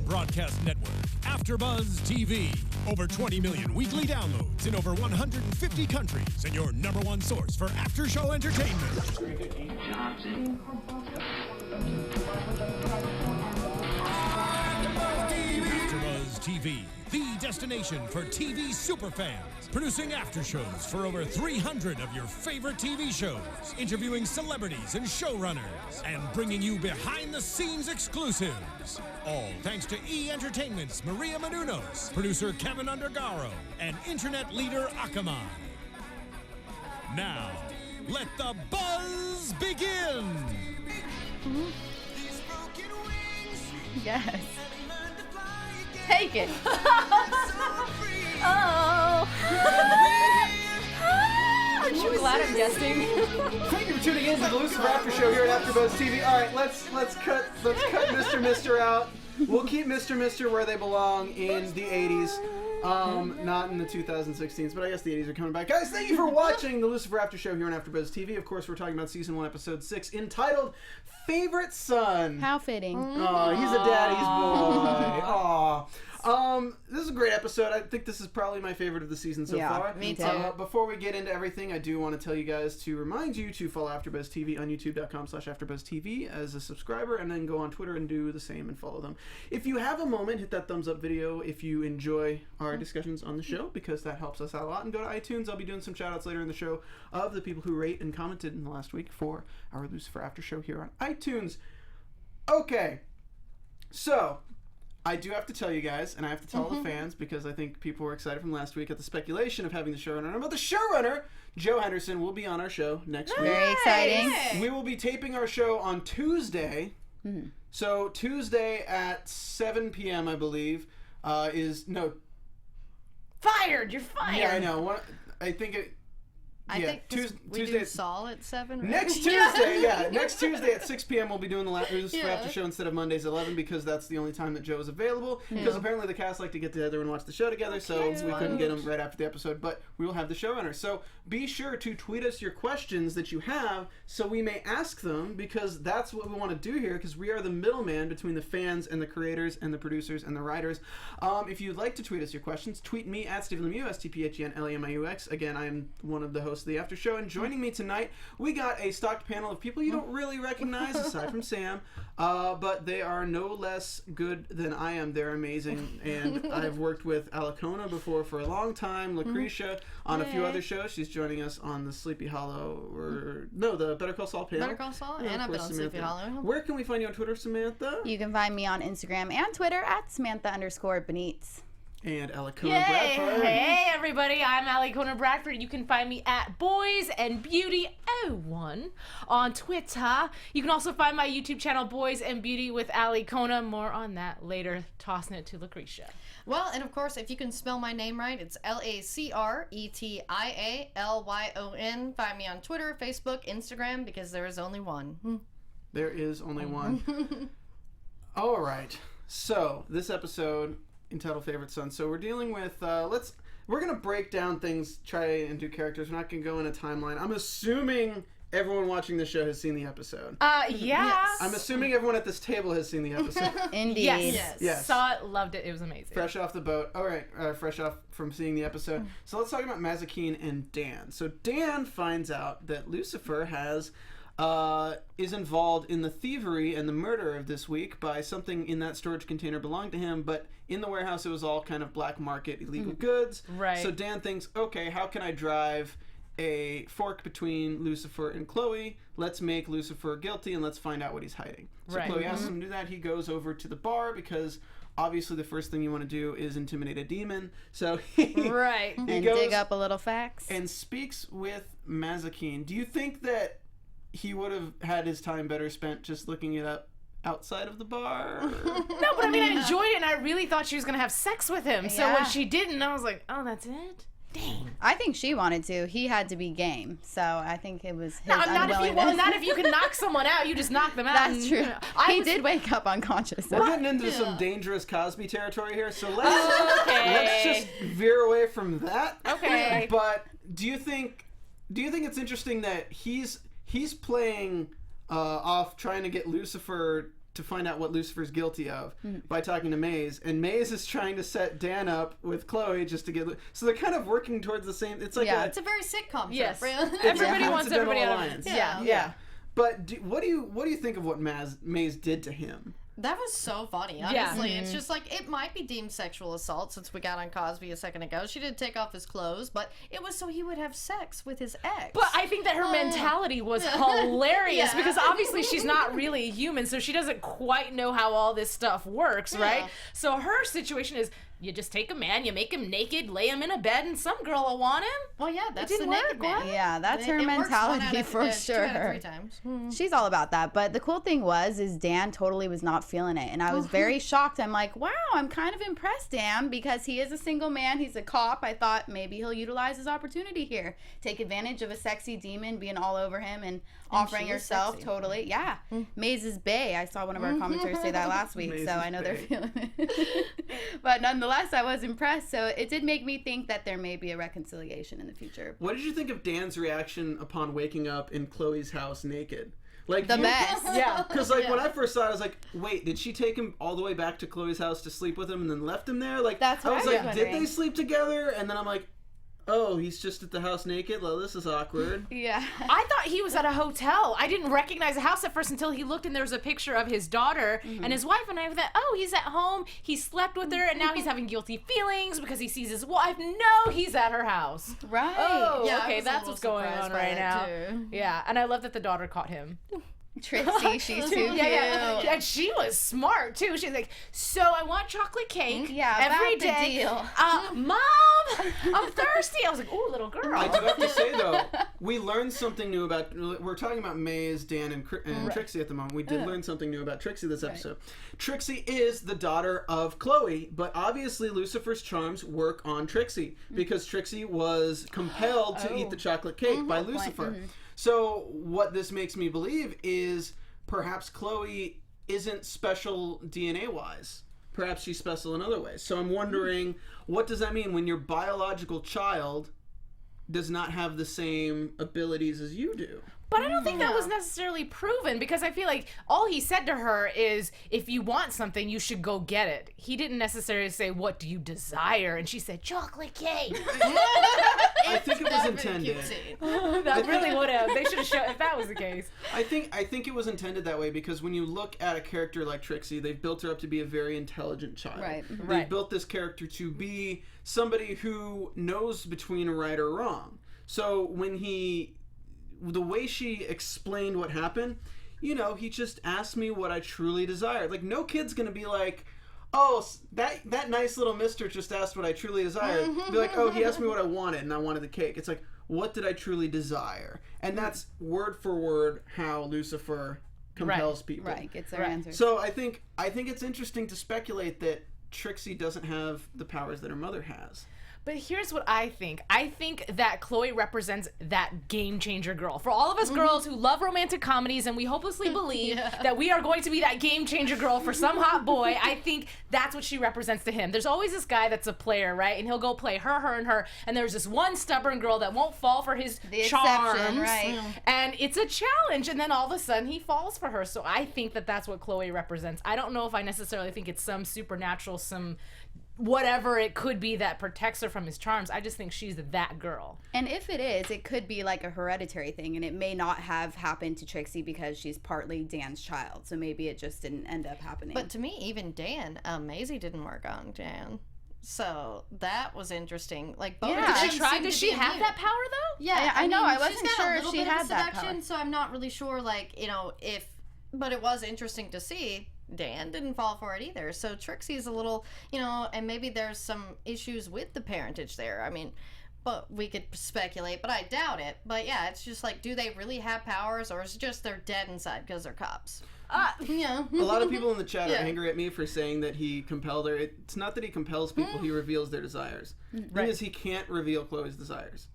broadcast network, AFTERBUZZ TV. Over 20 million weekly downloads in over 150 countries, and your #1 source for after-show entertainment. AFTERBUZZ TV, the destination for TV superfans. Producing aftershows for over 300 of your favorite TV shows, interviewing celebrities and showrunners, and bringing you behind-the-scenes exclusives. All thanks to E! Entertainment's Maria Menounos, producer Kevin Undergaro, and internet leader Akamai. Now, let the buzz begin! Yes. Take it. Oh. Aren't you glad I'm guessing? Thank you for tuning in to the Lucifer After Show here at AfterBuzz TV. All right, let's cut Mr. out. We'll keep Mr. where they belong in the 80s. Not in the 2016s, but I guess the 80s are coming back. Guys, thank you for watching the Lucifer After Show here on AfterBuzz TV. Of course, we're talking about Season 1, Episode 6, entitled Favorite Son. How fitting. Oh, he's a daddy's boy. Aw. This is a great episode. I think this is probably my favorite of the season so far. Me too. Before we get into everything, I do want to tell you guys to remind you to follow AfterBuzz TV on youtube.com/AfterBuzzTV as a subscriber, and then go on Twitter and do the same and follow them. If you have a moment, hit that thumbs up video if you enjoy our discussions on the show, because that helps us out a lot. And go to iTunes. I'll be doing some shout outs later in the show of the people who rate and commented in the last week for our Lucifer After Show here on iTunes. Okay, so I do have to tell you guys, and I have to tell the fans, because I think people were excited from last week at the speculation of having the showrunner. But the showrunner, Joe Henderson, will be on our show next week. Very exciting. We will be taping our show on Tuesday. So Tuesday at 7 p.m., I believe, Fired! You're fired! Yeah, I know. I think think Tuesday do Saul at 7, right? Next Tuesday, next Tuesday at 6 p.m. we'll be doing the Lucifer After Show instead of Mondays at 11, because that's the only time that Joe is available. Because apparently the cast like to get together and watch the show together, so we couldn't get him right after the episode. But we will have the showrunner. So be sure to tweet us your questions that you have, so we may ask them, because that's what we want to do here, because we are the middleman between the fans and the creators and the producers and the writers. If you'd like to tweet us your questions, tweet me at Stephen Lemieux, STPHENLEMIUX. Again, I am one of the hosts of the After Show, and joining me tonight, we got a stocked panel of people you don't really recognize aside from Sam, but they are no less good than I am. They're amazing, and I've worked with Alikona before for a long time, Lacretia on a few other shows. She's joining us on the Sleepy Hollow, the Better Call Saul panel. Better Call Saul, and I've been on Sleepy Hollow. Where can we find you on Twitter, Samantha? You can find me on Instagram and Twitter at Samantha_Benitz. And Alikona Bradford. Hey everybody, I'm Alikona Bradford. You can find me at Boys and Beauty 01 on Twitter. You can also find my YouTube channel, Boys and Beauty with Alikona. More on that later. Tossing it to Lacretia. Well, and of course, if you can spell my name right, it's LACRETIALYON. Find me on Twitter, Facebook, Instagram, because there is only one. There is only one. All right. So this episode, entitled Favorite Son. So we're dealing with we're gonna break down things, try and do characters. We're not gonna go in a timeline. I'm assuming everyone watching the show has seen the episode. Yes. I'm assuming everyone at this table has seen the episode. Indeed. Yes. Saw it, loved it. It was amazing. Fresh off the boat. All right, fresh off from seeing the episode. So let's talk about Mazikeen and Dan. So Dan finds out that Lucifer is involved in the thievery and the murder of this week by something in that storage container belonged to him, but in the warehouse it was all kind of black market illegal goods. Right. So Dan thinks, okay, how can I drive a fork between Lucifer and Chloe? Let's make Lucifer guilty and let's find out what he's hiding. So Chloe asks him to do that. He goes over to the bar because obviously the first thing you want to do is intimidate a demon. So he and dig up a little facts. And speaks with Mazikeen. Do you think that he would have had his time better spent just looking it up outside of the bar? No, but I mean, I enjoyed it, and I really thought she was going to have sex with him. So when she didn't, I was like, oh, that's it? Dang. I think she wanted to. He had to be game. So I think it was his unwillingness. Not if you can knock someone out. You just knock them out. That's true. He did wake up unconscious. We're getting into some dangerous Cosby territory here, so let's just veer away from that. Okay. But do you think it's interesting that he's playing off trying to get Lucifer to find out what Lucifer's guilty of by talking to Maze, and Maze is trying to set Dan up with Chloe just to get. So they're kind of working towards the same. It's like it's a very sitcom. Yes, trope, right? everybody wants everybody out of alliance. Yeah. But what do you think of what Maze did to him? That was so funny, honestly. It's just like, it might be deemed sexual assault since we got on Cosby a second ago. She did take off his clothes, but it was so he would have sex with his ex. But I think that her mentality was hilarious because obviously she's not really a human, so she doesn't quite know how all this stuff works, right? So her situation is, you just take a man, you make him naked, lay him in a bed, and some girl will want him. Well, yeah, that's didn't the naked work, man. Yeah, that's her It works one mentality out of- for 2 sure. out of 3 times. She's all about that. But the cool thing is Dan totally was not feeling it. And I was very shocked. I'm like, wow, I'm kind of impressed, Dan, because he is a single man. He's a cop. I thought maybe he'll utilize his opportunity here. Take advantage of a sexy demon being all over him and offering she is herself sexy. totally. Yeah. Maze is bae. I saw one of our commenters say that last week. Maze So is I know they're bae. feeling it. But nonetheless, I was impressed. So it did make me think that there may be a reconciliation in the future. What did you think of Dan's reaction upon waking up in Chloe's house naked? Like The best. Yeah. Because when I first saw it, I was like, wait, did she take him all the way back to Chloe's house to sleep with him and then left him there? Like, That's what I was I was like, did wondering. they sleep together? And then I'm like, oh, he's just at the house naked? Well, this is awkward. Yeah. I thought he was at a hotel. I didn't recognize the house at first until he looked and there was a picture of his daughter and his wife, and I thought, oh, he's at home. He slept with her, and now he's having guilty feelings because he sees his wife. No, he's at her house. Right. Oh, Yeah, I okay, was a that's little what's going surprised on by right now. that, too. Yeah, and I love that the daughter caught him. Trixie, she's too cute. Yeah, and she was smart too. She's like, so I want chocolate cake Yeah, every about the day. deal. Mom, I'm thirsty. I was like, ooh, little girl. I do have to say, though, we learned something new about... We're talking about Maze, Dan, and Trixie at the moment. We did learn something new about Trixie this episode. Trixie is the daughter of Chloe, but obviously Lucifer's charms work on Trixie because Trixie was compelled to eat the chocolate cake by Lucifer. So what this makes me believe is perhaps Chloe isn't special DNA-wise. Perhaps she's special in other ways. So I'm wondering, what does that mean when your biological child does not have the same abilities as you do? But I don't think that was necessarily proven because I feel like all he said to her is, if you want something, you should go get it. He didn't necessarily say, what do you desire? And she said, chocolate cake. I think it was intended. That really would have. They should have shown if that was the case. I think it was intended that way because when you look at a character like Trixie, they've built her up to be a very intelligent child. Right. They've built this character to be somebody who knows between right or wrong. So when the way she explained what happened, he just asked me what I truly desired. Like, no kid's gonna be like, oh, that nice little mister just asked what I truly desired. Be like, oh, he asked me what I wanted, and I wanted the cake. It's like, what did I truly desire? And that's word for word how Lucifer compels people. Right, gets their answer. So I think it's interesting to speculate that Trixie doesn't have the powers that her mother has. But here's what I think. I think that Chloe represents that game changer girl. For all of us girls who love romantic comedies and we hopelessly believe that we are going to be that game changer girl for some hot boy, I think that's what she represents to him. There's always this guy that's a player, right? And he'll go play her, and her. And there's this one stubborn girl that won't fall for his charms. Exception, right. And it's a challenge. And then all of a sudden he falls for her. So I think that that's what Chloe represents. I don't know if I necessarily think it's some supernatural, some whatever it could be that protects her from his charms. I just think she's that girl. And if it is, it could be like a hereditary thing, and it may not have happened to Trixie because she's partly Dan's child. So maybe it just didn't end up happening. But to me, even Dan, Maisie didn't work on Dan. So that was interesting. Like, both Yeah. of them Did she try? seemed Does to she be have immune. that power though? Yeah, I know. I she's wasn't got sure a if little she bit of had that seduction, power. so I'm not really sure, but it was interesting to see. Dan didn't fall for it either. So Trixie's a little, and maybe there's some issues with the parentage there. I mean, but we could speculate, but I doubt it. But yeah, it's just like, do they really have powers, or is it just they're dead inside because they're cops? A lot of people in the chat are angry at me for saying that he compelled her. It's not that he compels people, he reveals their desires. The thing is, he can't reveal Chloe's desires.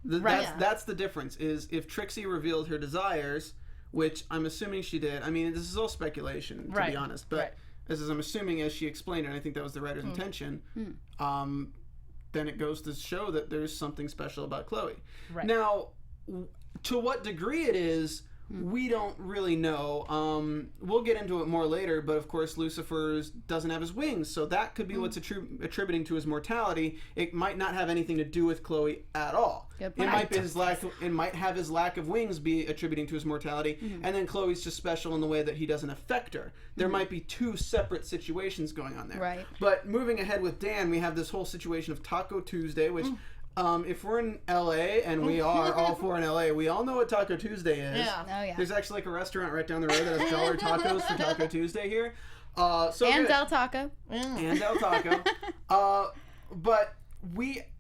That's the difference, is if Trixie revealed her desires, which I'm assuming she did. I mean, this is all speculation, to be honest. But as I'm assuming, as she explained it, and I think that was the writer's intention, then it goes to show that there's something special about Chloe. Right. Now, to what degree it is, We don't really know. We'll get into it more later, but of course Lucifer doesn't have his wings, so that could be what's attributing to his mortality. It might not have anything to do with Chloe at all. It might be it might have his lack of wings be attributing to his mortality, and then Chloe's just special in the way that he doesn't affect her. There might be two separate situations going on there. Right. But moving ahead with Dan, we have this whole situation of Taco Tuesday, which if we're in LA, and we are all four in LA, we all know what Taco Tuesday is. Yeah. Oh, yeah. There's actually like a restaurant right down the road that has dollar tacos for Taco Tuesday here. So And good. Del Taco. And Del Taco. But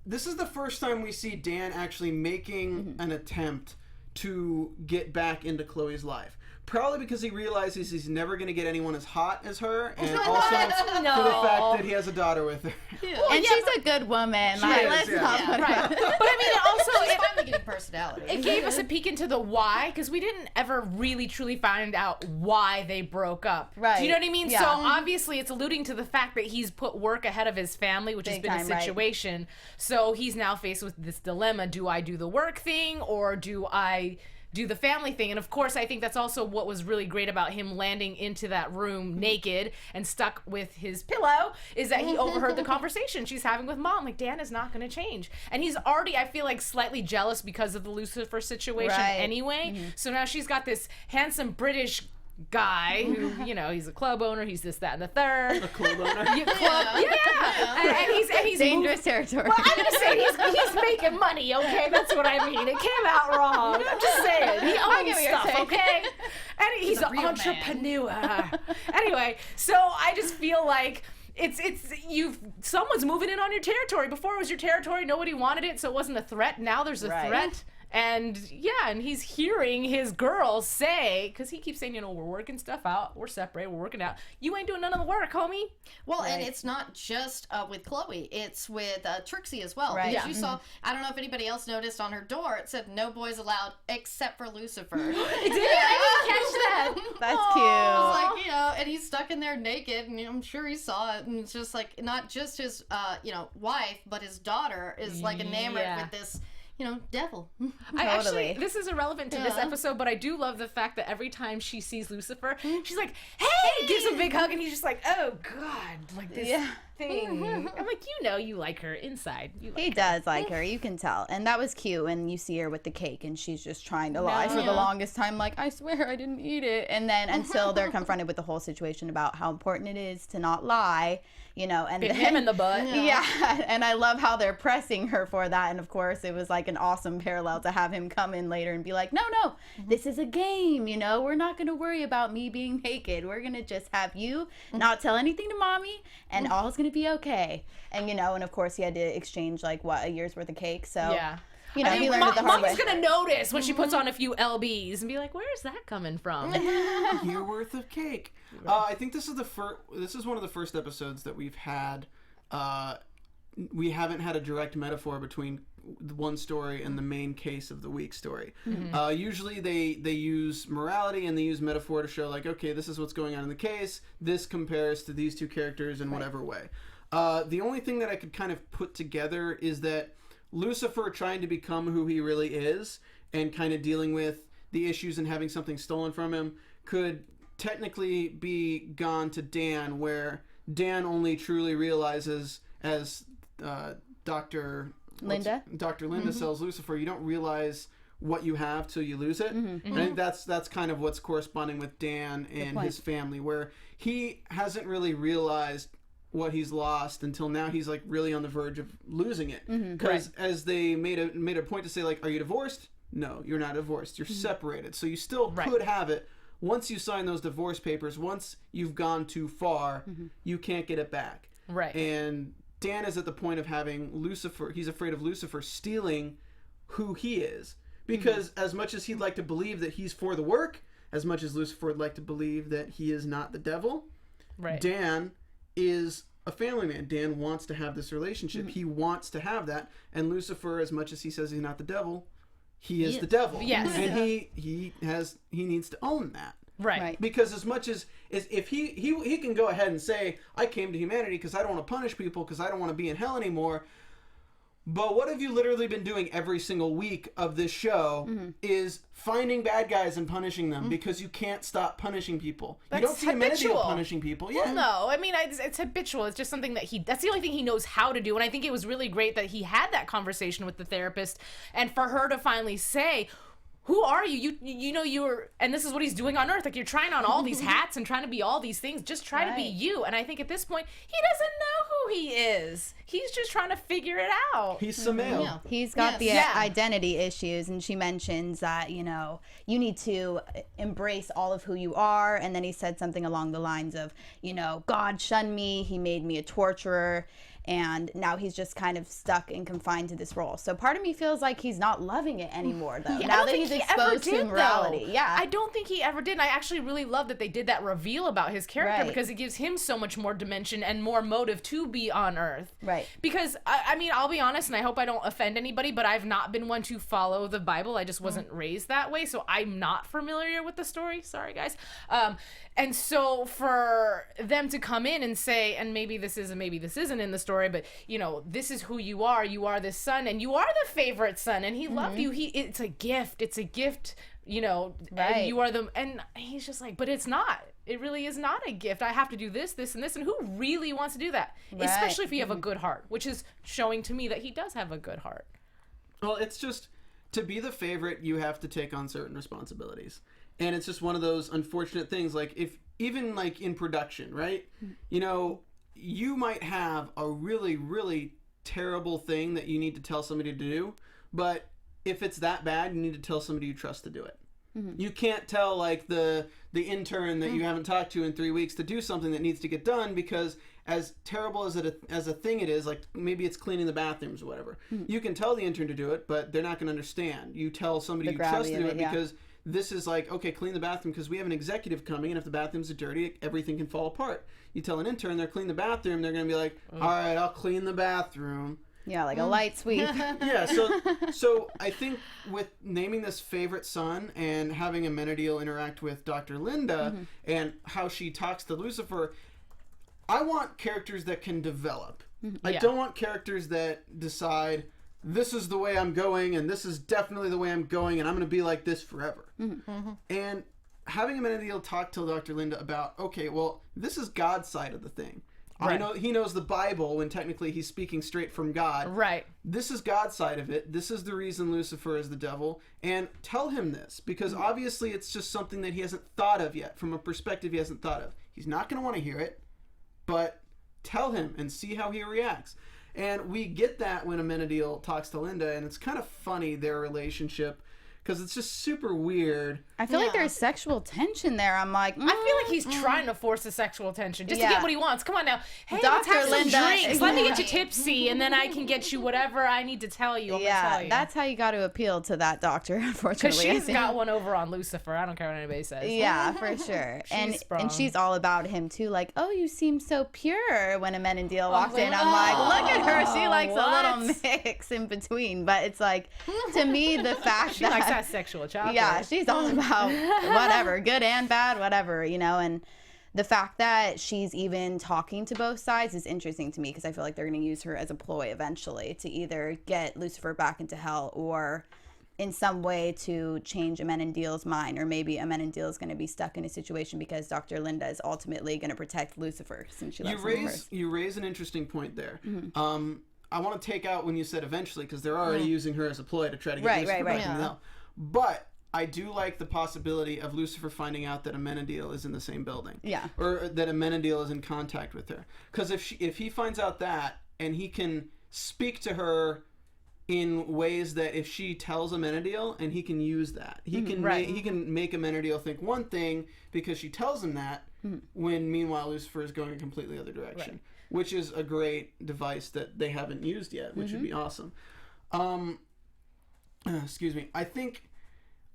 this is the first time we see Dan actually making an attempt to get back into Chloe's life. Probably because he realizes he's never going to get anyone as hot as her, and also for the fact that he has a daughter with her. And she's a good woman. She Like, is, let's yeah. not put her Right. up. But I mean, it also She's finally getting personality. it gave us a peek into the why, because we didn't ever really truly find out why they broke up. Right. Do you know what I mean? Yeah. So obviously it's alluding to the fact that he's put work ahead of his family, which has Big been time, a situation. So he's now faced with this dilemma. Do I do the work thing, or do I do the family thing? And of course, I think that's also what was really great about him landing into that room naked and stuck with his pillow, is that he overheard the conversation she's having with Mom. Like, Dan is not going to change. And he's already, I feel like, slightly jealous because of the Lucifer situation anyway. So now she's got this handsome British guy who, you know, he's a club owner, he's this, that, and the third. A club owner? And he's Dangerous territory. Well, I'm gonna say he's making money, okay? That's what I mean. It came out wrong. I'm just saying. He get owns what you're stuff, saying. okay? And he's an real man. entrepreneur. Anyway, so I just feel like someone's moving in on your territory. Before it was your territory, nobody wanted it, so it wasn't a threat. Now there's a threat. And and he's hearing his girl say, because he keeps saying, you know, we're working stuff out, we're separated, we're working out. You ain't doing none of the work, homie. Well, and it's not just with Chloe; it's with Trixie as well. Right. Because you saw, I don't know if anybody else noticed on her door, it said "No boys allowed except for Lucifer." I didn't catch that. That's It's cute. like, you know, and he's stuck in there naked, and I'm sure he saw it, and it's just like not just his, wife, but his daughter is like enamored with this, devil. Actually, this is irrelevant to this episode, but I do love the fact that every time she sees Lucifer, she's like, hey, gives him a big hug, and he's just like, oh, God, like this thing. I'm like, you like her inside. He does like her, you can tell. And that was cute. And you see her with the cake, and she's just trying to lie for the longest time, like, I swear I didn't eat it. And then until they're confronted with the whole situation about how important it is to not lie, and Bit then, him in the butt. Yeah, and I love how they're pressing her for that. And of course, it was like an awesome parallel to have him come in later and be like, no, this is a game, we're not going to worry about me being naked. We're going to just have you not tell anything to Mommy, and all's going to be okay. And, and of course, he had to exchange, a year's worth of cake. So, Yeah. he learned it the hard way. Mommy's gonna notice when she puts on a few LBs and be like, "Where's that coming from?" A year worth of cake. I think this is This is one of the first episodes that we've had. We haven't had a direct metaphor between one story and the main case of the week story. Usually they use morality and they use metaphor to show, like, okay, this is what's going on in the case. This compares to these two characters in whatever way. The only thing that I could kind of put together is that Lucifer trying to become who he really is and kind of dealing with the issues and having something stolen from him could technically be gone to Dan, where Dan only truly realizes, as Dr. Linda sells Lucifer, you don't realize what you have till you lose it. And I think that's kind of what's corresponding with Dan and his family, where he hasn't really realized what he's lost until now. He's like really on the verge of losing it, because as they made a point to say, like, are you divorced? No, you're not divorced, you're separated, so you still could have it. Once you sign those divorce papers, once you've gone too far, you can't get it back. And Dan is at the point of having Lucifer, he's afraid of Lucifer stealing who he is, because as much as he'd like to believe that he's for the work, as much as Lucifer would like to believe that he is not the devil, Dan is a family man. Dan wants to have this relationship. He wants to have that. And Lucifer, as much as he says he's not the devil, he is the devil. Yes. And he needs to own that. Right. Because as much as if he can go ahead and say, I came to humanity because I don't want to punish people, because I don't want to be in hell anymore. But what have you literally been doing every single week of this show is finding bad guys and punishing them because you can't stop punishing people. That's you don't see habitual. Amenadiel punishing people. Yeah. Well, no, I mean, it's habitual. It's just something that that's the only thing he knows how to do. And I think it was really great that he had that conversation with the therapist and for her to finally say, who are you? You know, and this is what he's doing on Earth. Like, you're trying on all these hats and trying to be all these things. Just try to be you. And I think at this point, he doesn't know who he is. He's just trying to figure it out. He's Samael. Yeah. He's got the identity issues, and she mentions that, you know, you need to embrace all of who you are. And then he said something along the lines of, you know, God shunned me. He made me a torturer. And now he's just kind of stuck and confined to this role. So part of me feels like he's not loving it anymore, though. Yeah, now that he's exposed to morality. Yeah. I don't think he ever did. And I actually really love that they did that reveal about his character because it gives him so much more dimension and more motive to be on Earth. Right. Because, I mean, I'll be honest, and I hope I don't offend anybody, but I've not been one to follow the Bible. I just wasn't raised that way, so I'm not familiar with the story. Sorry, guys. And so for them to come in and say, and maybe this isn't in the story, but, you know, this is who you are this son, and you are the favorite son, and he loved you. It's a gift, you know, and you are and he's just like, but it's not. It really is not a gift. I have to do this, and this, and who really wants to do that? Especially if you have a good heart, which is showing to me that he does have a good heart. Well, it's just, to be the favorite, you have to take on certain responsibilities. And it's just one of those unfortunate things, like, if, even like in production, right? You know, you might have a really, really terrible thing that you need to tell somebody to do, but if it's that bad, you need to tell somebody you trust to do it. You can't tell, like, the intern that you haven't talked to in 3 weeks to do something that needs to get done, because as terrible as a thing it is, like, maybe it's cleaning the bathrooms or whatever, you can tell the intern to do it, but they're not going to understand. You tell somebody you trust to do it because this is like, okay, clean the bathroom because we have an executive coming, and if the bathrooms are dirty, everything can fall apart. You tell an intern they're clean the bathroom, they're going to be like, all right, I'll clean the bathroom. Yeah, like a light sweep. Yeah, so I think with naming this favorite son and having Amenadiel interact with Dr. Linda and how she talks to Lucifer, I want characters that can develop. I don't want characters that decide, this is the way I'm going, and this is definitely the way I'm going, and I'm going to be like this forever. And having Amenadiel talk to Dr. Linda about, okay, well, this is God's side of the thing. I know he knows the Bible when technically he's speaking straight from God. Right. This is God's side of it. This is the reason Lucifer is the devil. And tell him this, because obviously it's just something that he hasn't thought of yet, from a perspective he hasn't thought of. He's not going to want to hear it, but tell him and see how he reacts. And we get that when Amenadiel talks to Linda, and it's kind of funny, their relationship, because it's just super weird. I feel like there's sexual tension there. I'm like, I feel like he's trying to force the sexual tension just to get what he wants. Come on now. Hey, let's Dr. have some Linda, drinks. Let me get you tipsy, and then I can get you whatever I need to tell you. I'm gonna tell you. That's how you got to appeal to that doctor, unfortunately. Because she's got one over on Lucifer. I don't care what anybody says. Yeah, for sure. and she's all about him too. Like, oh, you seem so pure. When Amenadiel walks in, I'm like, look at her. She likes a little mix in between. But it's like, to me, the fact she likes that sexual chocolate. Yeah, she's all about whatever, good and bad, whatever, you know. And the fact that she's even talking to both sides is interesting to me, because I feel like they're going to use her as a ploy eventually to either get Lucifer back into hell or in some way to change Amenadiel's mind, or maybe Amenadiel is going to be stuck in a situation because Dr. Linda is ultimately going to protect Lucifer since she loves him first. You raise an interesting point there. I want to take out when you said eventually, because they're already using her as a ploy to try to get Lucifer back into hell. But I do like the possibility of Lucifer finding out that Amenadiel is in the same building. Yeah. Or that Amenadiel is in contact with her. Because if he finds out that, and he can speak to her in ways that if she tells Amenadiel, and he can use that. He can make Amenadiel think one thing because she tells him that, when meanwhile Lucifer is going a completely other direction. Right. Which is a great device that they haven't used yet, which would be awesome. Excuse me. I think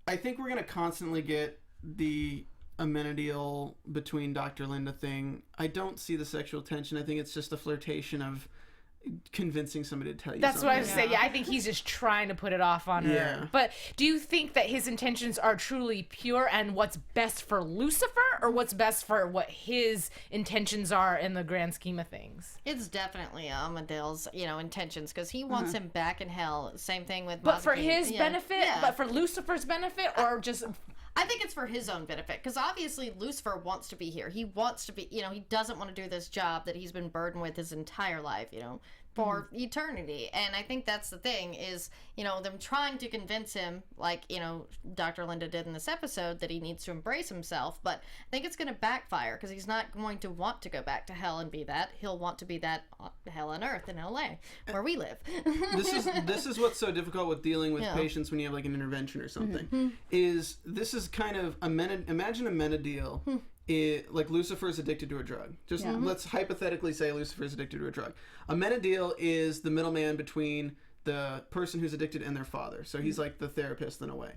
we're going to constantly get the Amenadiel between Dr. Linda thing. I don't see the sexual tension. I think it's just a flirtation of convincing somebody to tell you That's something. what I was saying. Yeah, I think he's just trying to put it off on her. But do you think that his intentions are truly pure and what's best for Lucifer? or what's best for what his intentions are in the grand scheme of things? It's definitely Amadeus, intentions, because he wants him back in hell. Same thing with But for Mazikeen. his benefit, but for Lucifer's benefit, or just... I think it's for his own benefit, because obviously Lucifer wants to be here. He wants to be, he doesn't want to do this job that he's been burdened with his entire life, for eternity. And I think that's the thing is, them trying to convince him, like, Dr. Linda did in this episode, that he needs to embrace himself. But I think it's going to backfire, because he's not going to want to go back to hell and be that. He'll want to be that hell on earth in LA, where we live. This is what's so difficult with dealing with patients when you have like an intervention or something. Is this is kind of imagine a Menadil. Like Lucifer's addicted to a drug. Just let's hypothetically say Lucifer's addicted to a drug. A Menadil is the middleman between the person who's addicted and their father. So he's like the therapist in a way.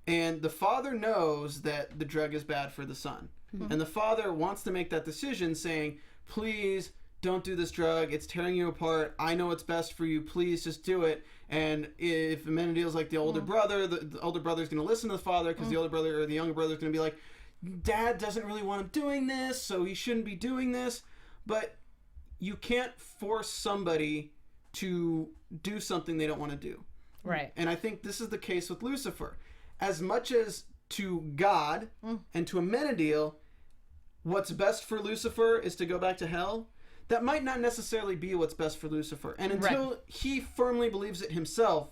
And the father knows that the drug is bad for the son. And the father wants to make that decision saying, please don't do this drug. It's tearing you apart. I know what's best for you. Please just do it. And if Menadil's like the older brother, the older brother's going to listen to the father because the older brother or the younger brother's going to be like, Dad doesn't really want him doing this, so he shouldn't be doing this. But you can't force somebody to do something they don't want to do. Right. And I think this is the case with Lucifer. As much as to God and to a Menadil, what's best for Lucifer is to go back to hell, that might not necessarily be what's best for Lucifer. And until he firmly believes it himself,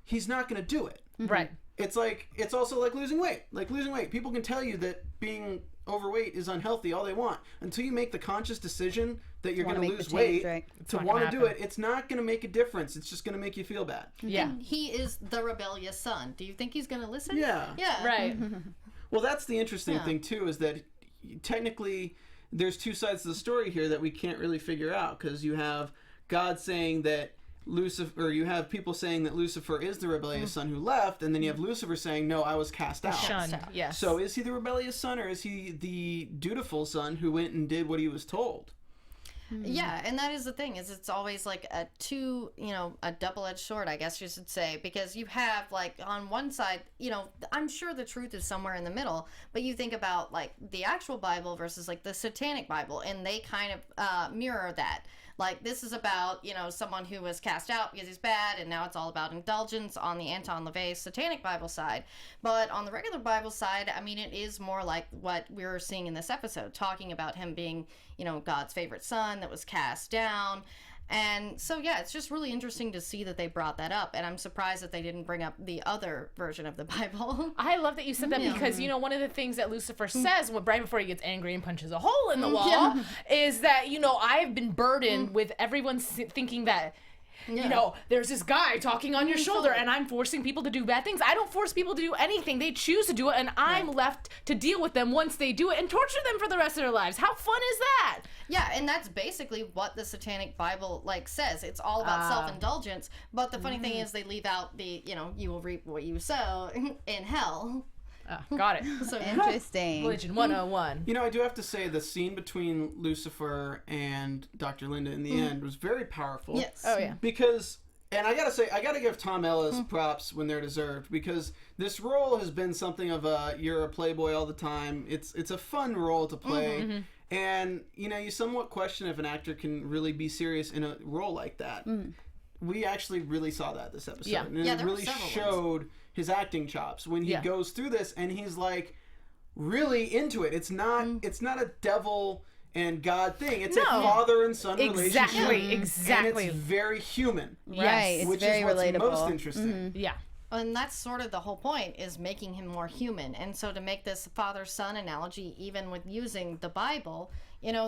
he's not going to do it. Right. It's also like losing weight. Like losing weight. People can tell you that being overweight is unhealthy all they want. Until you make the conscious decision that you're going to lose weight, to want to do it, it's not going to make a difference. It's just going to make you feel bad. Yeah. And he is the rebellious son. Do you think he's going to listen? Yeah. Yeah. Right. Well, that's the interesting thing, too, is that technically there's two sides to the story here that we can't really figure out, because you have God saying that Lucifer, or you have people saying that Lucifer is the rebellious son who left, and then you have Lucifer saying, no, I was cast out. Shunned, yes. So is he the rebellious son, or is he the dutiful son who went and did what he was told? Yeah, and that is the thing, is it's always like a double-edged sword, I guess you should say, because you have, like, on one side, I'm sure the truth is somewhere in the middle, but you think about, like, the actual Bible versus, like, the Satanic Bible, and they kind of mirror that. Like, this is about, someone who was cast out because he's bad, and now it's all about indulgence on the Anton LaVey Satanic Bible side. But on the regular Bible side, I mean, it is more like what we were seeing in this episode, talking about him being, God's favorite son that was cast down. And so, yeah, it's just really interesting to see that they brought that up. And I'm surprised that they didn't bring up the other version of the Bible. I love that you said that because, one of the things that Lucifer says right before he gets angry and punches a hole in the wall is that, I've been burdened with everyone thinking that, there's this guy talking on your shoulder and I'm forcing people to do bad things. I don't force people to do anything. They choose to do it, and I'm left to deal with them once they do it and torture them for the rest of their lives. How fun is that? Yeah, and that's basically what the Satanic Bible, says. It's all about self-indulgence, but the funny thing is they leave out the, you will reap what you sow in hell. Got it. So Interesting. Religion 101. I do have to say the scene between Lucifer and Dr. Linda in the end was very powerful. Yes. Oh, yeah. Because, and I gotta give Tom Ellis props when they're deserved, because this role has been something of you're a playboy all the time. It's a fun role to play. And, you somewhat question if an actor can really be serious in a role like that. We actually really saw that this episode. Yeah. And it really showed his acting chops when he goes through this, and he's like really into it. It's not a devil and God thing. It's a father and son relationship. Exactly. And it's very human. Right. It's which very is what's relatable. most interesting. Yeah. And that's sort of the whole point, is making him more human. And so to make this father-son analogy, even with using the Bible,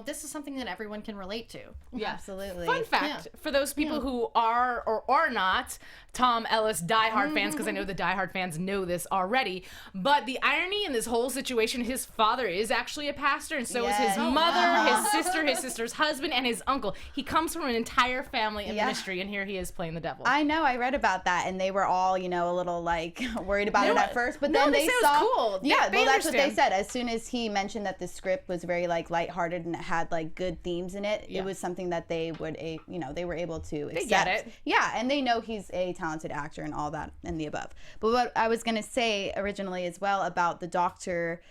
this is something that everyone can relate to. Yeah. Absolutely. Fun fact, for those people who are or are not Tom Ellis diehard fans, because I know the diehard fans know this already, but the irony in this whole situation, his father is actually a pastor, and so is his mother, his sister's husband, and his uncle. He comes from an entire family in ministry, and here he is playing the devil. I know, I read about that, and they were all, a little, worried about it at first, but then they saw... It was cool. Yeah, they well, that's what understand. they said. As soon as he mentioned that the script was very, lighthearted and it had, good themes in it, it was something that they would, they were able to accept. They get it. Yeah, and they know he's a talented actor and all that and the above. But what I was going to say originally as well about the doctor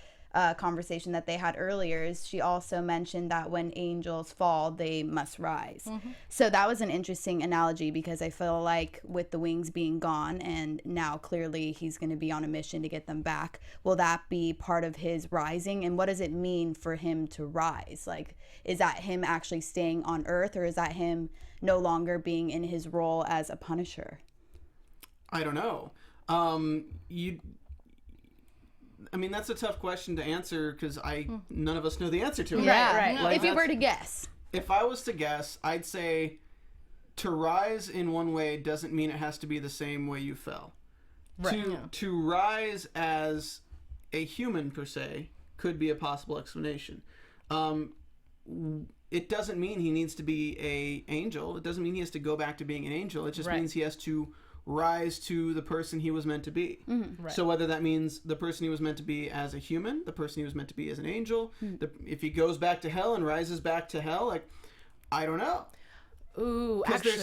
conversation that they had earlier, is she also mentioned that when angels fall, they must rise. So that was an interesting analogy, because I feel like with the wings being gone and now clearly he's going to be on a mission to get them back, will that be part of his rising? And what does it mean for him to rise? Like, is that him actually staying on Earth, or is that him no longer being in his role as a Punisher? I don't know. I mean, that's a tough question to answer, because none of us know the answer to it. Yeah, Right. Like, if you were to guess. If I was to guess, I'd say to rise in one way doesn't mean it has to be the same way you fell. Right. To rise as a human, per se, could be a possible explanation. It doesn't mean he needs to be an angel. It doesn't mean he has to go back to being an angel. It just means he has to rise to the person he was meant to be. So whether that means the person he was meant to be as a human, the person he was meant to be as an angel, if he goes back to hell and rises back to hell, like, I don't know. Ooh, because actually,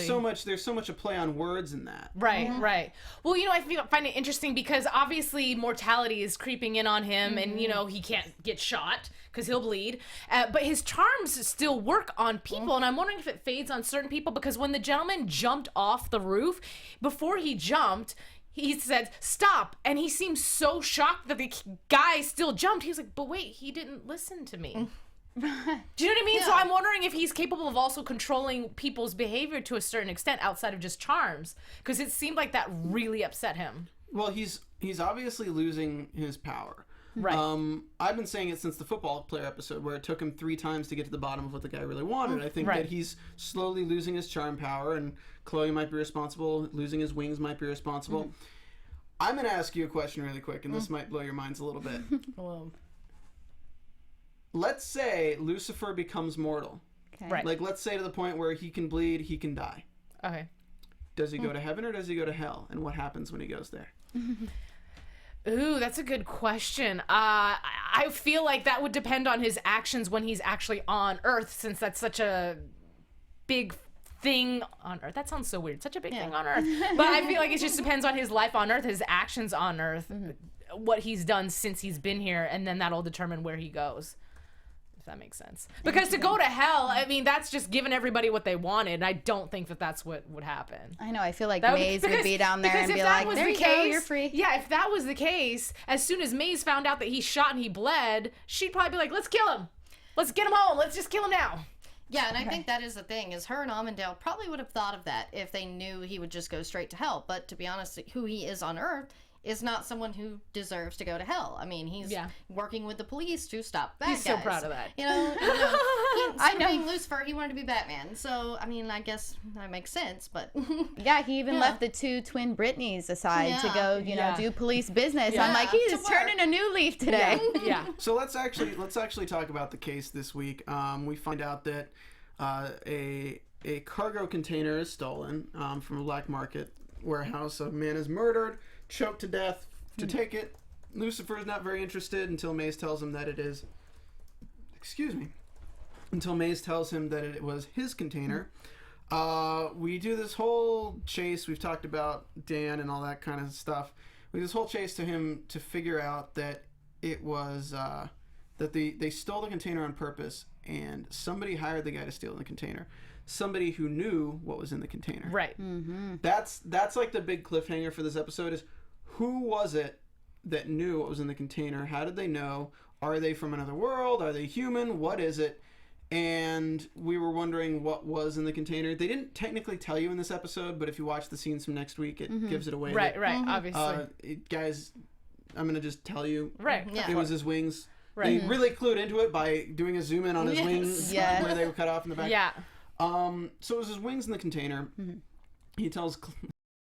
there's so much a play on words in that. Right. Well, I find it interesting because obviously mortality is creeping in on him, and he can't get shot because he'll bleed. But his charms still work on people, and I'm wondering if it fades on certain people, because when the gentleman jumped off the roof, before he jumped, he said, "Stop," and he seemed so shocked that the guy still jumped. He was like, "But wait, he didn't listen to me." Do you know what I mean? Yeah. So I'm wondering if he's capable of also controlling people's behavior to a certain extent outside of just charms, because it seemed like that really upset him. Well, he's obviously losing his power. Right. I've been saying it since the football player episode, where it took him 3 times to get to the bottom of what the guy really wanted. I think that he's slowly losing his charm power, and Chloe might be responsible. Losing his wings might be responsible. I'm going to ask you a question really quick, and this might blow your minds a little bit. Let's say Lucifer becomes mortal. Okay. Right. Like, let's say to the point where he can bleed, he can die. Okay. Does he go to heaven or does he go to hell? And what happens when he goes there? Ooh, that's a good question. I feel like that would depend on his actions when he's actually on Earth, since that's such a big thing on Earth. That sounds so weird. Such a big thing on Earth. But I feel like it just depends on his life on Earth, his actions on Earth, what he's done since he's been here, and then that'll determine where he goes. If that makes sense. Because to go to hell, I mean, that's just giving everybody what they wanted, and I don't think that that's what would happen. I know. I feel like Maze would be down there and be like, there you go, you're free. Yeah, if that was the case, as soon as Maze found out that he shot and he bled, she'd probably be like, let's kill him. Let's get him home. Let's just kill him now. Yeah, and I think that is the thing, is her and Amandale probably would have thought of that if they knew he would just go straight to hell. But to be honest, who he is on Earth is not someone who deserves to go to hell. I mean, he's working with the police to stop bad guys. He's so proud of that. I know. Being Lucifer, he wanted to be Batman. So, I mean, I guess that makes sense, but... Yeah, he even left the 2 twin Britneys aside to go, do police business. I'm like, he's turning a new leaf today. Yeah. So let's actually talk about the case this week. We find out that a cargo container is stolen from a black market warehouse. A man is murdered, choked to death to take it. Lucifer is not very interested until Maze tells him that it is... Excuse me. Until Maze tells him that it was his container. We do this whole chase. We've talked about Dan and all that kind of stuff. We do this whole chase to him to figure out that it was... that they stole the container on purpose, and somebody hired the guy to steal the container. Somebody who knew what was in the container. Right. That's like the big cliffhanger for this episode, is who was it that knew what was in the container? How did they know? Are they from another world? Are they human? What is it? And we were wondering what was in the container. They didn't technically tell you in this episode, but if you watch the scenes from next week, it gives it away. Right, obviously. Guys, I'm going to just tell you. Right. It was his wings. Right. They really clued into it by doing a zoom in on his wings where they were cut off in the back. Yeah. So it was his wings in the container. He tells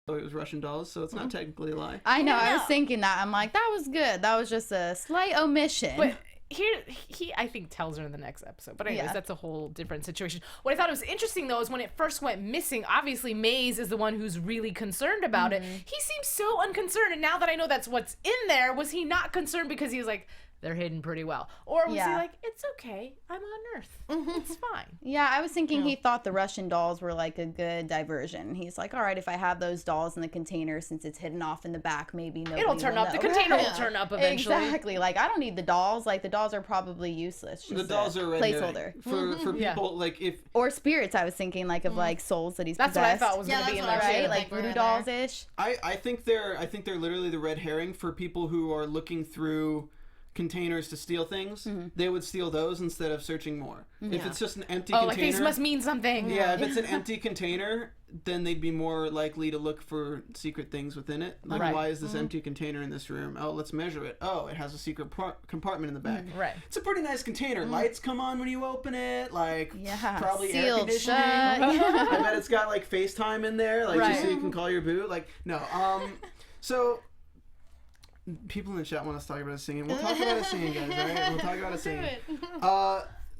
it was Russian dolls, so it's not technically a lie. I know. I was thinking that. I'm like, that was good. That was just a slight omission. But he I think tells her in the next episode. But anyways, that's a whole different situation. What I thought was interesting, though, is when it first went missing, obviously Maze is the one who's really concerned about it. He seems so unconcerned, and now that I know that's what's in there, was he not concerned because he was like, they're hidden pretty well. Or was he Yeah. like, it's okay, I'm on Earth, it's fine. Yeah, I was thinking he thought the Russian dolls were like a good diversion. He's like, all right, if I have those dolls in the container, since it's hidden off in the back, maybe nobody It'll turn will up. The know. container Right. will turn up eventually. Exactly. Like, I don't need the dolls. Like, the dolls are probably useless. The Just dolls a are red placeholder. for people Yeah. like if Or spirits, I was thinking, like, of like souls that he's That's what I possessed. thought was Yeah, going to be in that's there what I too. was Right? Like, Like voodoo in dolls there. ish. I think they're literally the red herring for people who are looking through containers to steal things. They would steal those instead of searching more. If it's just an empty Oh, container, like these must mean something. yeah, if it's an empty container, then they'd be more likely to look for secret things within it. Like, Right. why is this empty container in this room? Oh, let's measure it. Oh, it has a secret compartment in the back. Right. It's a pretty nice container. Lights come on when you open it. Like, Yeah. probably air Sealed conditioning. shut. I bet it's got like FaceTime in there, like just so Right. you can call your boo. Like, no. So people in the chat want us to talk about his singing. We'll talk about his singing, guys. All right, we'll talk about his singing.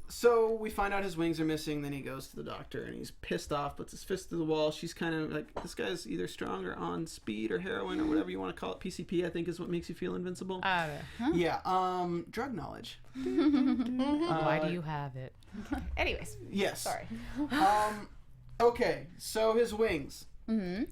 So we find out his wings are missing. Then he goes to the doctor and he's pissed off, puts his fist to the wall. She's kind of like, this guy's either strong or on speed or heroin or whatever you want to call it. PCP, I think, is what makes you feel invincible. Yeah. Drug knowledge. Why do you have it? Anyways. Yes. Sorry. Okay, so his wings.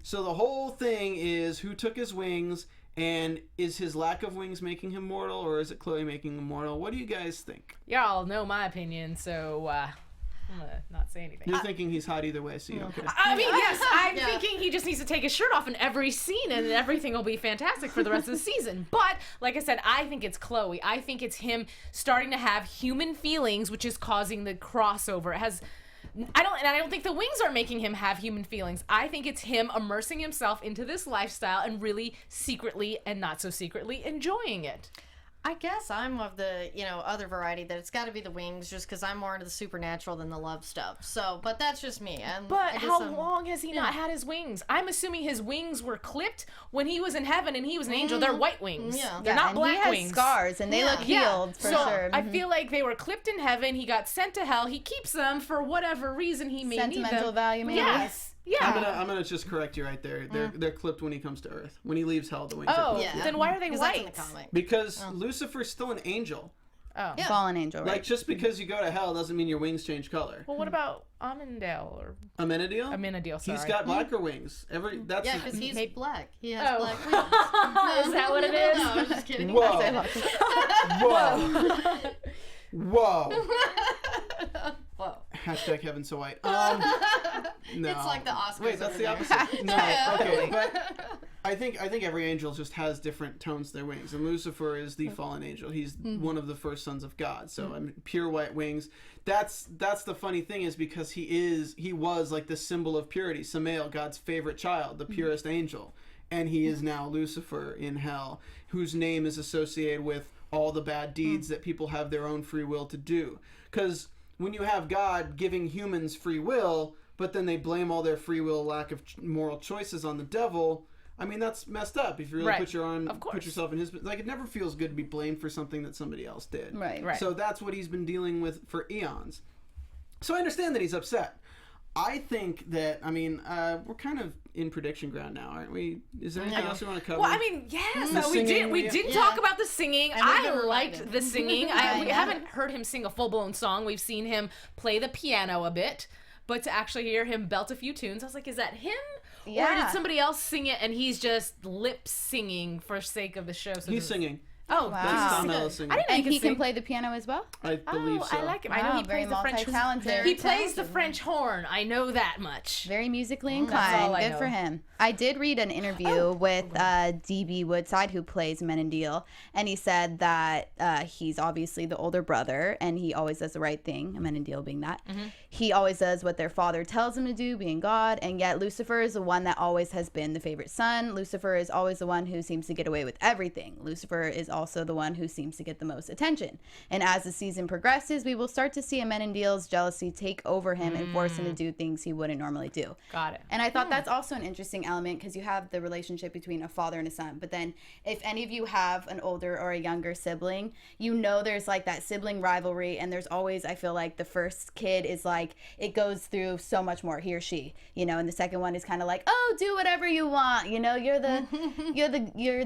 So the whole thing is who took his wings, and is his lack of wings making him mortal, or is it Chloe making him mortal? What do you guys think? Y'all know my opinion, so I'm going to not say anything. You're thinking he's hot either way, so you don't care. I mean, yes, I'm thinking he just needs to take his shirt off in every scene and everything will be fantastic for the rest of the season. But, like I said, I think it's Chloe. I think it's him starting to have human feelings, which is causing the crossover. It has... I don't think the wings are making him have human feelings. I think it's him immersing himself into this lifestyle and really secretly and not so secretly enjoying it. I guess I'm of the, other variety that it's got to be the wings just because I'm more into the supernatural than the love stuff. So, but that's just me. And But how long has he not had his wings? I'm assuming his wings were clipped when he was in heaven and he was an angel. They're white wings. Yeah. They're not and black he has wings. scars, and they look healed for so sure. I feel like they were clipped in heaven. He got sent to hell. He keeps them for whatever reason he may need them. Sentimental value, maybe. Yes. Yeah. I'm gonna just correct you right there. They're clipped when he comes to Earth. When he leaves hell, the wings are Oh, clipped. Yeah. then why are they 'Cause that's in white? the comic. Because Lucifer's still an angel. Oh. Yeah. Fallen angel, right? Like, just because you go to hell doesn't mean your wings change color. Well, what about Amandale or Amenadiel? Amenadiel? Sorry. He's got blacker wings. That's Yeah, because he's Maybe- black. He has Oh. black wings. Is that what it is? No, I'm just kidding. Whoa. Whoa. Whoa. Whoa. Hashtag heaven so white. No. It's like the Oscars. Wait, that's over the there. opposite. No, okay, but I think every angel just has different tones to their wings, and Lucifer is the fallen angel. He's one of the first sons of God, so I mean, pure white wings. That's the funny thing is because he was like the symbol of purity, Samael, God's favorite child, the purest angel, and he is now Lucifer in hell, whose name is associated with all the bad deeds that people have their own free will to do. Because when you have God giving humans free will, but then they blame all their free will lack of moral choices on the devil, I mean, that's messed up. If you really Right. put course. yourself in his... Like, it never feels good to be blamed for something that somebody else did. Right. Right. So that's what he's been dealing with for eons. So I understand that he's upset. I think that, I mean, we're kind of in prediction ground now, aren't we? Is there anything else we want to cover? Well, I mean, yes, The we singing, didn't yeah. talk about the singing. And we've I been liked reminded. the singing. We haven't heard him sing a full-blown song. We've seen him play the piano a bit, but to actually hear him belt a few tunes, I was like, is that him? Or Yeah. did somebody else sing it and he's just lip singing for sake of the show? So he's singing. Oh, Wow. That's Tom Ellis singing. I didn't know And he he could can sing. play the piano as well? I believe so. I like him. I know Wow, he very plays the French. multi-talented. He plays the Talented. French horn. I know that much. Very musically That's all inclined. I Good know. for him. I did read an interview with D.B. Woodside, who plays Menendil, and he said that he's obviously the older brother, and he always does the right thing, Menendil being that. He always does what their father tells him to do, being God, and yet Lucifer is the one that always has been the favorite son. Lucifer is always the one who seems to get away with everything. Lucifer is also the one who seems to get the most attention. And as the season progresses, we will start to see Menendil's jealousy take over him and force him to do things he wouldn't normally do. Got it. And I thought that's also an interesting element because you have the relationship between a father and a son. But then if any of you have an older or a younger sibling, you know there's like that sibling rivalry. And there's always, I feel like the first kid is like, it goes through so much more, he or she, you know, and the second one is kind of like, oh, do whatever you want. You know, you're the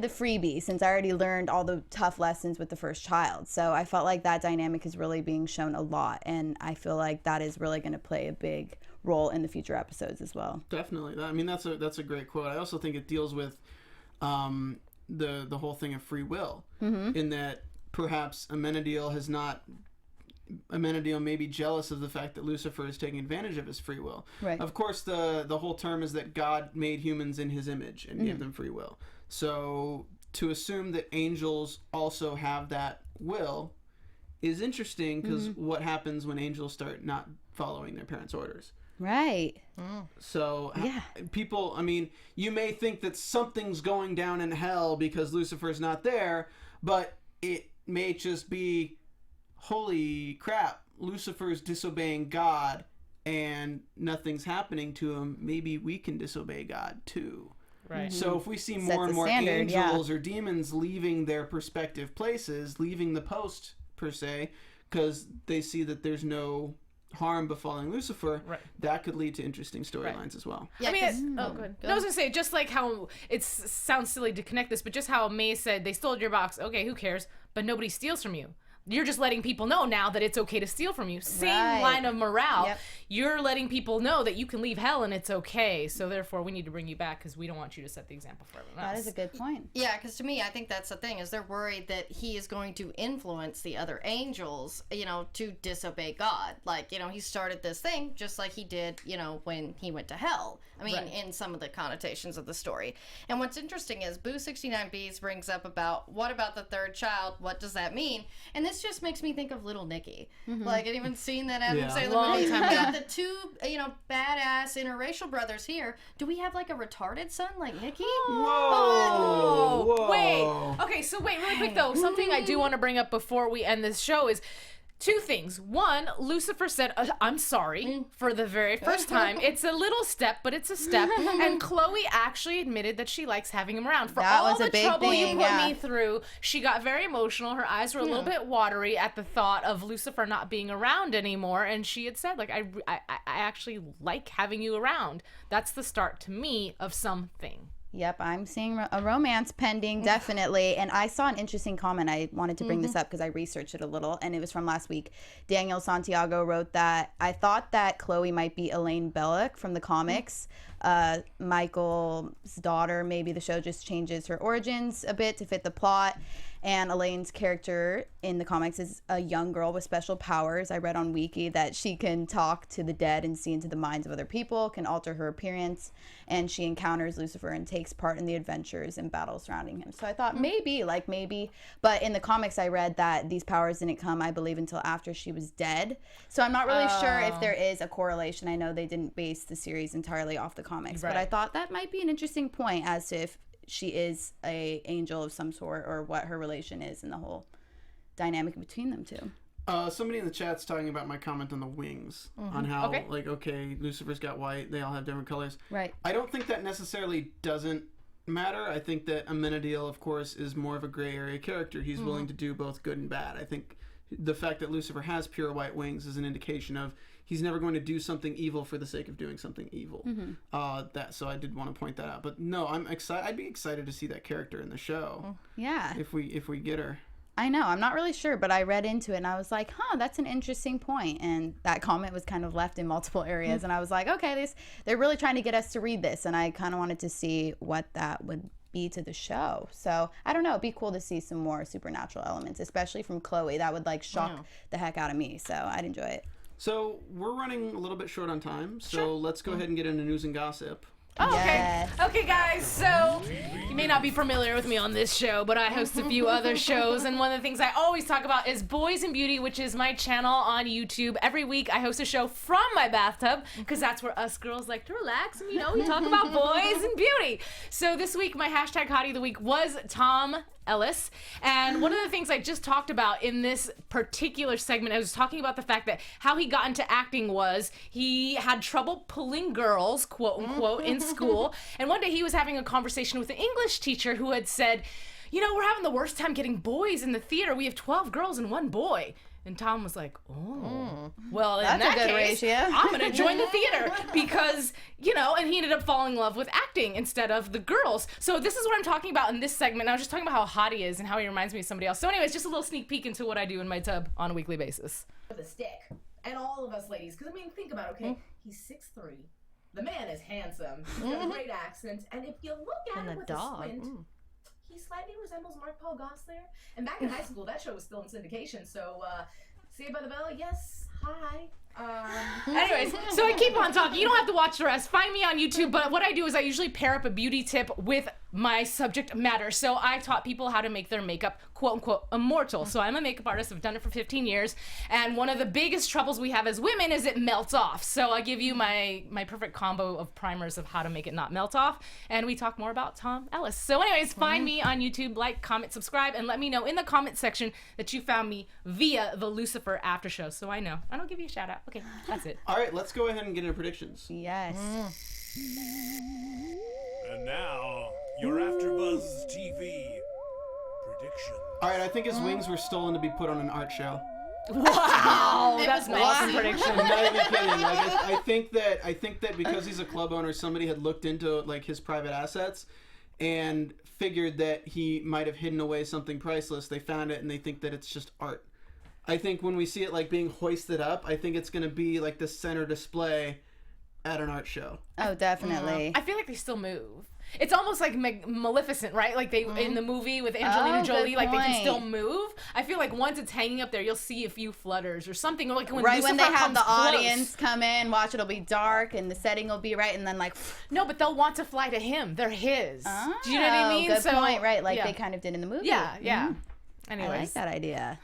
freebie since I already learned all those also tough lessons with the first child. So I felt like that dynamic is really being shown a lot, and I feel like that is really going to play a big role in the future episodes as well. Definitely. I mean, that's a great quote. I also think it deals with the whole thing of free will, in that perhaps Amenadiel may be jealous of the fact that Lucifer is taking advantage of his free will. Right. Of course, the whole term is that God made humans in his image and gave them free will. So to assume that angels also have that will is interesting, because what happens when angels start not following their parents' orders? Right. So Yeah. people, I mean, you may think that something's going down in hell because Lucifer's not there, but it may just be, holy crap, Lucifer's disobeying God and nothing's happening to him. Maybe we can disobey God too. Right. So if we see Sets more and a more standard, angels or demons leaving their respective places, leaving the post per se, because they see that there's no harm befalling Lucifer, that could lead to interesting storylines as well. Yeah, I mean, go ahead. No, I was gonna say, just like how it sounds silly to connect this, but just how May said they stole your box. Okay, who cares? But nobody steals from you. You're just letting people know now that it's okay to steal from you. Same line of morale. Yep. You're letting people know that you can leave hell and it's okay. So therefore, we need to bring you back because we don't want you to set the example for everyone else. That is a good point. Yeah, because to me, I think that's the thing, is they're worried that he is going to influence the other angels, to disobey God. Like, he started this thing just like he did, when he went to hell. I mean, in some of the connotations of the story. And what's interesting is Boo 69Bs brings up about, what about the third child? What does that mean? And this just makes me think of Little Nicky. Like, I'd even seen that Adam Sandler movie. We got the two, badass interracial brothers here. Do we have like a retarded son like Nicky? Whoa! Wait. Okay, so wait, really quick though. Something I do want to bring up before we end this show is two things. One, Lucifer said, I'm sorry for the very first time. It's a little step, but it's a step. And Chloe actually admitted that she likes having him around. For That all was a the big trouble thing, you put yeah. me through, she got very emotional. Her eyes were a little bit watery at the thought of Lucifer not being around anymore. And she had said, like, I actually like having you around. That's the start to me of something. Yep, I'm seeing a romance pending, definitely. And I saw an interesting comment. I wanted to bring this up because I researched it a little, and it was from last week. Daniel Santiago wrote that, I thought that Chloe might be Elaine Belloc from the comics. Michael's daughter. Maybe the show just changes her origins a bit to fit the plot. And Elaine's character in the comics is a young girl with special powers. I read on Wiki that she can talk to the dead and see into the minds of other people, can alter her appearance, and she encounters Lucifer and takes part in the adventures and battles surrounding him. So I thought maybe, but in the comics I read that these powers didn't come, I believe, until after she was dead. So I'm not really sure if there is a correlation. I know they didn't base the series entirely off the comics, but I thought that might be an interesting point as to if she is a angel of some sort, or what her relation is and the whole dynamic between them two. Somebody in the chat's talking about my comment on the wings, on how, Lucifer's got white, they all have different colors. Right. I don't think that necessarily doesn't matter. I think that Amenadiel, of course, is more of a gray area character. He's willing to do both good and bad. I think the fact that Lucifer has pure white wings is an indication of he's never going to do something evil for the sake of doing something evil. So I did want to point that out. But no, I'm excited. I'd be excited to see that character in the show. Yeah. If we get her. I know. I'm not really sure, but I read into it and I was like, that's an interesting point. And that comment was kind of left in multiple areas. And I was like, okay, they're really trying to get us to read this. And I kind of wanted to see what that would be to the show. So I don't know. It'd be cool to see some more supernatural elements, especially from Chloe. That would shock the heck out of me. So I'd enjoy it. So we're running a little bit short on time, so let's go ahead and get into news and gossip. Oh, okay. Yes. Okay, guys, so you may not be familiar with me on this show, but I host a few other shows, and one of the things I always talk about is Boys and Beauty, which is my channel on YouTube. Every week I host a show from my bathtub, because that's where us girls like to relax, and we talk about boys and beauty. So this week, my hashtag Hottie of the Week was Tom Ellis, and one of the things I just talked about in this particular segment, I was talking about the fact that how he got into acting was he had trouble pulling girls, quote unquote, in school, and one day he was having a conversation with an English teacher who had said, we're having the worst time getting boys in the theater. We have 12 girls and 1 boy. And Tom was like, well, in That's that a good case, ratio. I'm going to join the theater because, and he ended up falling in love with acting instead of the girls. So this is what I'm talking about in this segment. I was just talking about how Hottie is and how he reminds me of somebody else. So anyways, just a little sneak peek into what I do in my tub on a weekly basis. With a stick. And all of us ladies, because I mean, think about it, okay? He's 6'3". The man is handsome. He's got a great accent. And if you look at him with a squint, he slightly resembles Mark Paul Gosselaar. And back in high school, that show was still in syndication. So, Saved by the Bell, yes, hi. Anyways, so I keep on talking. You don't have to watch the rest. Find me on YouTube. But what I do is I usually pair up a beauty tip with my subject matter. So I taught people how to make their makeup, quote unquote, immortal. So I'm a makeup artist. I've done it for 15 years. And one of the biggest troubles we have as women is it melts off. So I give you my perfect combo of primers of how to make it not melt off. And we talk more about Tom Ellis. So anyways, find me on YouTube, like, comment, subscribe, and let me know in the comment section that you found me via the Lucifer after show. So I know. I don't give you a shout out. Okay, that's it. All right, let's go ahead and get into predictions. Yes. And now, your AfterBuzz TV prediction. All right, I think his wings were stolen to be put on an art show. Wow, that's an awesome prediction. I'm not even kidding. Like, I think that because he's a club owner, somebody had looked into like his private assets and figured that he might have hidden away something priceless. They found it and they think that it's just art. I think when we see it like being hoisted up, I think it's going to be like the center display at an art show. Oh, definitely. I feel like they still move. It's almost like Maleficent, right? Like they in the movie with Angelina Jolie, like they can still move. I feel like once it's hanging up there, you'll see a few flutters or something. Like when right Lucifer when they have the comes audience come in, watch, it'll be dark and the setting will be right, and then like. No, but they'll want to fly to him. They're his. Do you know what I mean? Good point. Right, like they kind of did in the movie. Yeah, yeah. Anyways. I like that idea.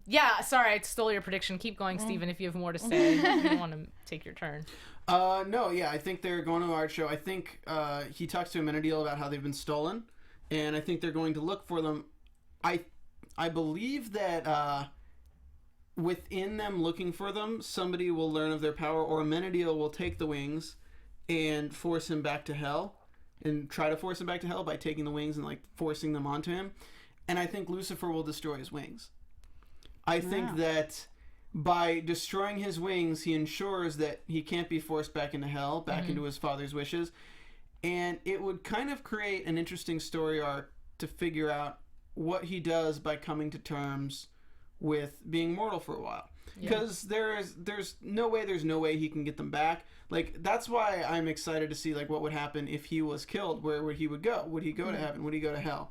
Yeah, sorry, I stole your prediction. Keep going, Steven, if you have more to say. You want to take your turn. No, yeah, I think they're going to an art show. I think he talks to Amenadiel about how they've been stolen, and I think they're going to look for them. I believe that within them looking for them, somebody will learn of their power, or Amenadiel will take the wings and force him back to hell, and try to force him back to hell by taking the wings and like forcing them onto him. And I think Lucifer will destroy his wings. I think that by destroying his wings, he ensures that he can't be forced back into hell, back into his father's wishes. And it would kind of create an interesting story arc to figure out what he does by coming to terms with being mortal for a while. Because there's no way he can get them back. Like, that's why I'm excited to see like what would happen if he was killed. Where would he go? Would he go to heaven? Would he go to hell?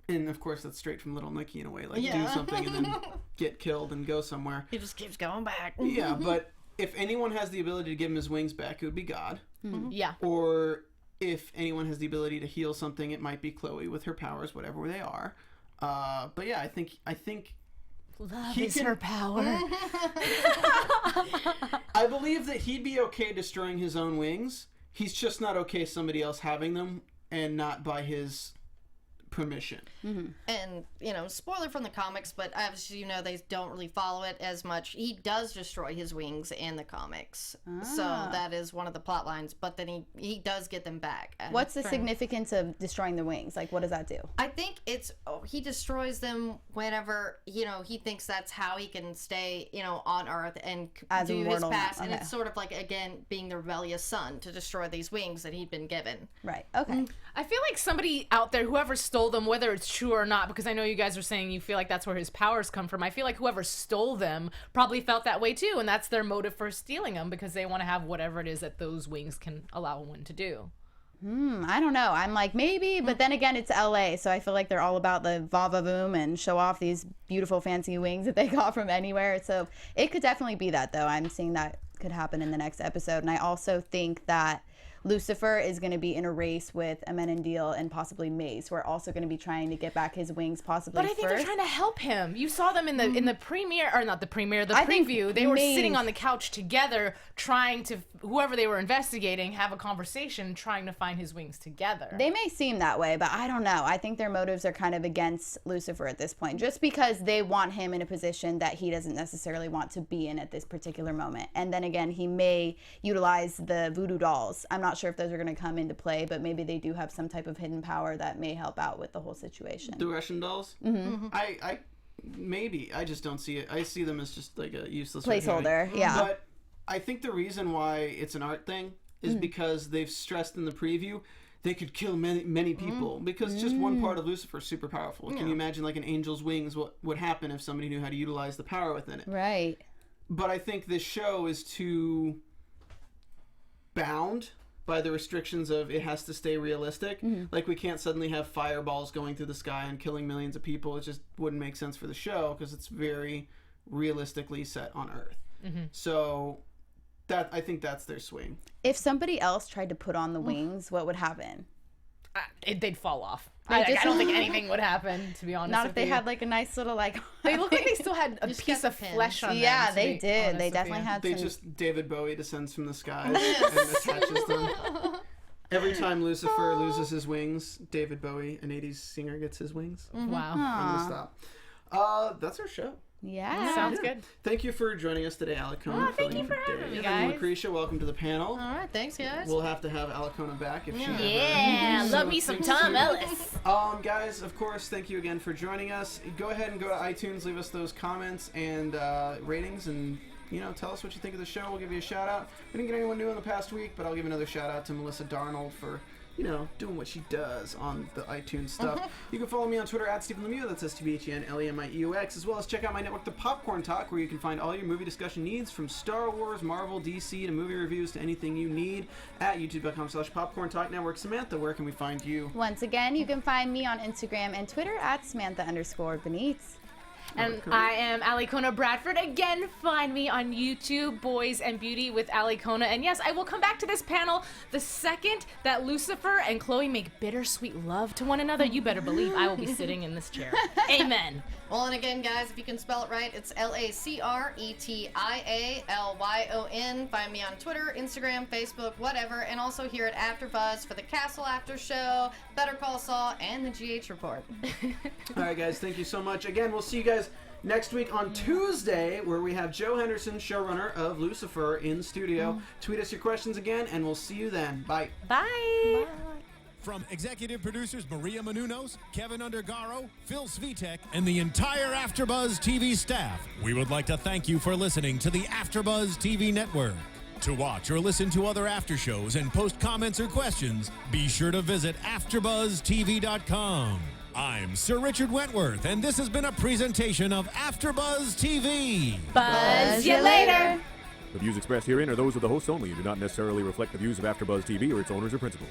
And of course, that's straight from Little Nicky in a way. Like, do something and then get killed and go somewhere. He just keeps going back. Yeah, but if anyone has the ability to give him his wings back, it would be God. Yeah. Or if anyone has the ability to heal something, it might be Chloe with her powers, whatever they are. But yeah, I think love is her power. I believe that he'd be okay destroying his own wings. He's just not okay somebody else having them and not by his permission. And spoiler from the comics, but obviously they don't really follow it as much. He does destroy his wings in the comics, so that is one of the plot lines, but then he does get them back. What's the significance of destroying the wings? Like, what does that do? I think it's he destroys them whenever he thinks that's how he can stay on Earth and as do his past. Okay. And it's sort of like, again, being the rebellious son to destroy these wings that he'd been given. Right. Okay. I feel like somebody out there, whoever stole them, whether it's true or not, because I know you guys are saying you feel like that's where his powers come from. I feel like whoever stole them probably felt that way too, and that's their motive for stealing them, because they want to have whatever it is that those wings can allow one to do. I don't know. I'm like, maybe, but then again, it's LA, so I feel like they're all about the va-va-voom and show off these beautiful fancy wings that they got from anywhere. So it could definitely be that, though. I'm seeing that could happen in the next episode. And I also think that Lucifer is going to be in a race with Amenadiel and possibly Mace. We're also going to be trying to get back his wings, possibly. But I think they're trying to help him. You saw them in the premiere, or not the premiere, the I preview. They were Mace, sitting on the couch together, trying to, whoever they were investigating, have a conversation, trying to find his wings together. They may seem that way, but I don't know. I think their motives are kind of against Lucifer at this point, just because they want him in a position that he doesn't necessarily want to be in at this particular moment. And then again, he may utilize the voodoo dolls. I'm not not sure if those are going to come into play, but maybe they do have some type of hidden power that may help out with the whole situation. The Russian dolls? I maybe. I just don't see it. I see them as just like a useless placeholder. Yeah. But I think the reason why it's an art thing is because they've stressed in the preview they could kill many people because just one part of Lucifer is super powerful. Can you imagine like an angel's wings? What would happen if somebody knew how to utilize the power within it? Right. But I think this show is too bound by the restrictions of it has to stay realistic. Like we can't suddenly have fireballs going through the sky and killing millions of people. It just wouldn't make sense for the show because it's very realistically set on Earth. So I think that's their swing. If somebody else tried to put on the wings, what would happen? They'd fall off. I don't think anything would happen, to be honest. Not if they had like a nice little like. They look like they still had a piece of flesh on them. Yeah, they did. They definitely had. They just David Bowie descends from the skies and attaches them. Every time Lucifer loses his wings, David Bowie, an '80s singer, gets his wings. Wow. I'm gonna stop. That's our show. Yeah. Sounds good. Thank you for joining us today, Alikona. Thank you for having me, guys. Lacretia, welcome to the panel. All right, thanks, guys. We'll have to have Alikona back if she ever... Yeah, love me some Tom Ellis. Guys, of course, thank you again for joining us. Go ahead and go to iTunes, leave us those comments and ratings, and tell us what you think of the show. We'll give you a shout out. We didn't get anyone new in the past week, but I'll give another shout out to Melissa Darnold for doing what she does on the iTunes stuff. You can follow me on Twitter at Stephen Lemieux, that's STBHNLEMIEUX, as well as check out my network, The Popcorn Talk, where you can find all your movie discussion needs from Star Wars, Marvel, DC, to movie reviews, to anything you need at youtube.com/Popcorn Talk Network. Samantha, where can we find you? Once again, you can find me on Instagram and Twitter at Samantha_Benitz. And I am Alikona Bradford. Again, find me on YouTube, Boys and Beauty with Alikona. And yes, I will come back to this panel the second that Lucifer and Chloe make bittersweet love to one another. You better believe I will be sitting in this chair. Amen. Well, and again, guys, if you can spell it right, it's LACRETIALYON. Find me on Twitter, Instagram, Facebook, whatever, and also here at AfterBuzz for the Castle After Show, Better Call Saul, and the GH Report. All right, guys, thank you so much. Again, we'll see you guys next week on Tuesday, where we have Joe Henderson, showrunner of Lucifer, in studio. Tweet us your questions again, and we'll see you then. Bye. Bye. From executive producers Maria Menounos, Kevin Undergaro, Phil Svitek, and the entire AfterBuzz TV staff, we would like to thank you for listening to the AfterBuzz TV network. To watch or listen to other after shows and post comments or questions, be sure to visit AfterBuzzTV.com. I'm Sir Richard Wentworth, and this has been a presentation of AfterBuzz TV. Buzz you later. The views expressed herein are those of the hosts only and do not necessarily reflect the views of AfterBuzz TV or its owners or principals.